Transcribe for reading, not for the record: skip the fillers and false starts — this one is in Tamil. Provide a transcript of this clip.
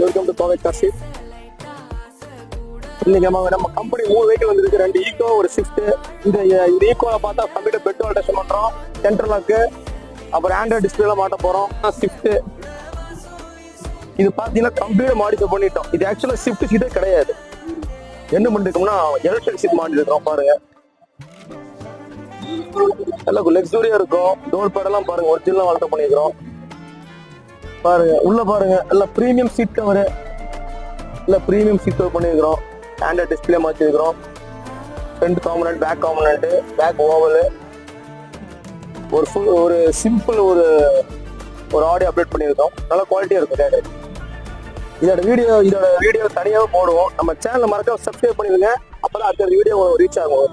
Welcome to Kovai Kashi. இன்னைக்கு நம்ம கம்பெனி 3 வெஹிக்கிள் வந்துருக்கு. 2 ஈக்கோ, ஒரு ஸ்விஃப்ட். இந்த ஈக்கோல பார்த்தா கம்ப்யூட்டர் பெட் ஆல்டேஷன் பண்றோம், சென்டர் லாக்கு, அப்புறம் ஆண்ட்ராய்டு டிஸ்பிளேல மாட்ட போறோம். ஸ்விஃப்ட் இது பாத்தீங்கன்னா கம்ப்யூட்டர் மாடிஃபை பண்ணிட்டோம். இது ஆக்சுவலா ஸ்விஃப்ட் சீட்டே கிடையாது. என்ன பண்ணிருக்கோம்னா எலக்ட்ரிக் சீட் மாட்டிருக்கோம். பாருங்க, எல்லாம் லக்ஸூரியா இருக்கும். டோர் பேடெல்லாம் பாருங்க, ஒரிஜினலா வளர்த்த பண்ணிருக்கிறோம். பாருங்க உள்ள பாருங்க, எல்லாம் பிரீமியம் சீட் கவர், எல்லாம் பிரீமியம் சீட் கவர் பண்ணிருக்கிறோம். ஆண்ட்ராய்டு டிஸ்பிளே மாத்திருக்கிறோம். Front component, back component, back oval, ஒரு சிம்பிள் ஒரு ஆடியோ அப்டேட் பண்ணியிருக்கோம். நல்ல குவாலிட்டியா இருக்கும். இதோட வீடியோ தனியாக போடுவோம். நம்ம சேனலை மறக்காம சப்ஸ்கிரைப் பண்ணிடுங்க. அப்பதான் அடுத்த வீடியோ ரீச் ஆகும்.